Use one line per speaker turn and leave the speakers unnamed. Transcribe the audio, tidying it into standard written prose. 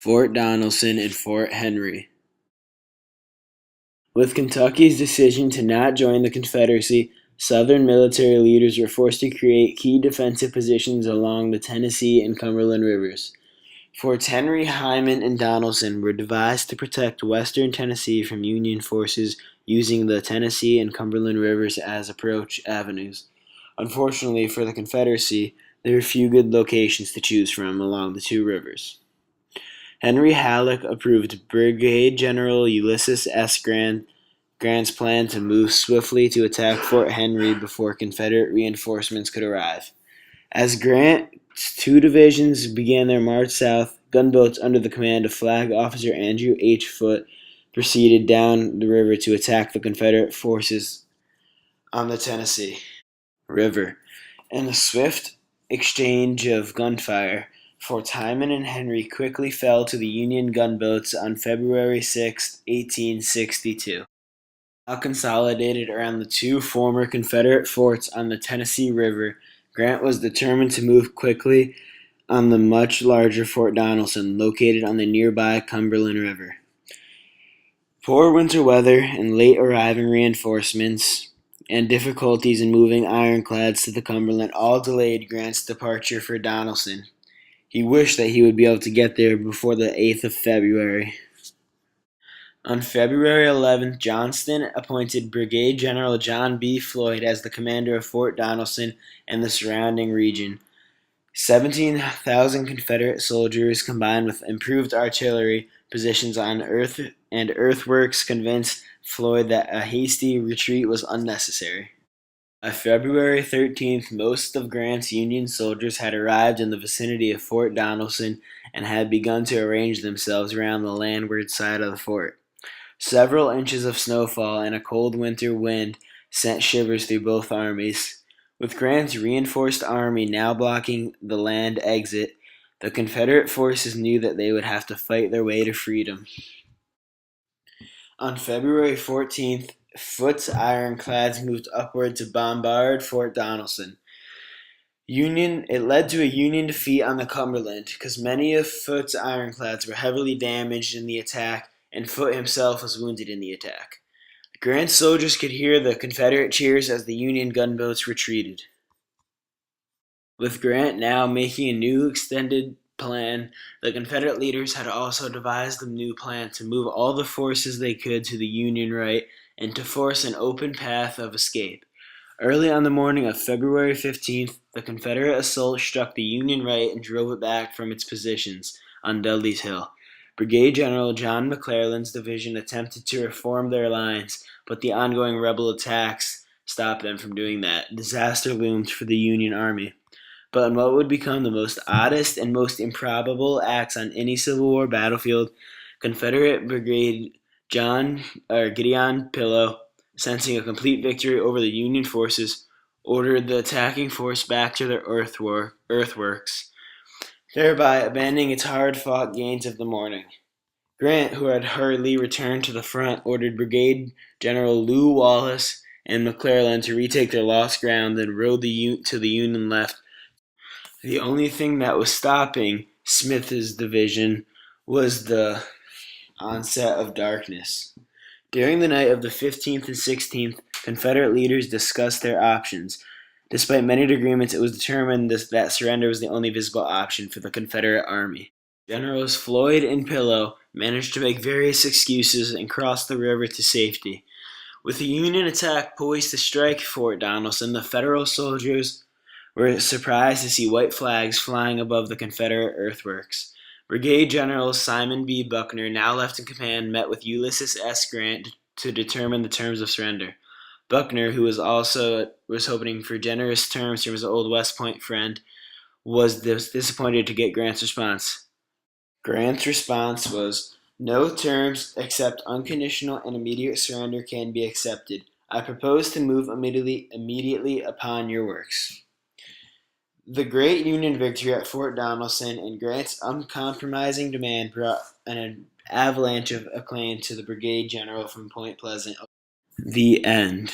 Fort Donelson, and Fort Henry. With Kentucky's decision to not join the Confederacy, Southern military leaders were forced to create key defensive positions along the Tennessee and Cumberland rivers. Forts Henry, Hyman, and Donelson were devised to protect western Tennessee from Union forces using the Tennessee and Cumberland rivers as approach avenues. Unfortunately for the Confederacy, there were few good locations to choose from along the two rivers. Henry Halleck approved Brigadier General Ulysses S. Grant's plan to move swiftly to attack Fort Henry before Confederate reinforcements could arrive. As Grant's two divisions began their march south, gunboats under the command of Flag Officer Andrew H. Foote proceeded down the river to attack the Confederate forces on the Tennessee River. In a swift exchange of gunfire, Forts Hyman and Henry quickly fell to the Union gunboats on February 6, 1862. Now consolidated around the two former Confederate forts on the Tennessee River, Grant was determined to move quickly on the much larger Fort Donelson, located on the nearby Cumberland River. Poor winter weather and late arriving reinforcements and difficulties in moving ironclads to the Cumberland all delayed Grant's departure for Donelson. He wished that he would be able to get there before the 8th of February. On February 11th, Johnston appointed Brigadier General John B. Floyd as the commander of Fort Donelson and the surrounding region. 17,000 Confederate soldiers, combined with improved artillery positions on earthworks, convinced Floyd that a hasty retreat was unnecessary. By February 13th, most of Grant's Union soldiers had arrived in the vicinity of Fort Donelson and had begun to arrange themselves around the landward side of the fort. Several inches of snowfall and a cold winter wind sent shivers through both armies. With Grant's reinforced army now blocking the land exit, the Confederate forces knew that they would have to fight their way to freedom. On February 14th, Foote's ironclads moved upward to bombard Fort Donelson. It led to a Union defeat on the Cumberland, because many of Foote's ironclads were heavily damaged in the attack, and Foote himself was wounded in the attack. Grant's soldiers could hear the Confederate cheers as the Union gunboats retreated. With Grant now making a new extended plan, the Confederate leaders had also devised a new plan to move all the forces they could to the Union right and to force an open path of escape. Early on the morning of February 15th, the Confederate assault struck the Union right and drove it back from its positions on Dudley's Hill. Brigadier General John McClellan's division attempted to reform their lines, but the ongoing rebel attacks stopped them from doing that. Disaster loomed for the Union Army. But in what would become the most oddest and most improbable acts on any Civil War battlefield, Confederate Brigadier Gideon Pillow, sensing a complete victory over the Union forces, ordered the attacking force back to their earthworks, thereby abandoning its hard-fought gains of the morning. Grant, who had hurriedly returned to the front, ordered Brigadier General Lew Wallace and McClellan to retake their lost ground, then rode to the Union left. The only thing that was stopping Smith's division was the onset of darkness. During the night of the 15th and 16th, Confederate leaders discussed their options. Despite many agreements, it was determined that surrender was the only visible option for the Confederate Army. Generals Floyd and Pillow managed to make various excuses and cross the river to safety. With the Union attack poised to strike Fort Donelson, the Federal soldiers were surprised to see white flags flying above the Confederate earthworks. Brigadier General Simon B. Buckner, now left in command, met with Ulysses S. Grant to determine the terms of surrender. Buckner, who was hoping for generous terms from his old West Point friend, was disappointed to get Grant's response. Grant's response was, "No terms except unconditional and immediate surrender can be accepted. I propose to move immediately upon your works." The great Union victory at Fort Donelson and Grant's uncompromising demand brought an avalanche of acclaim to the brigade general from Point Pleasant. The end.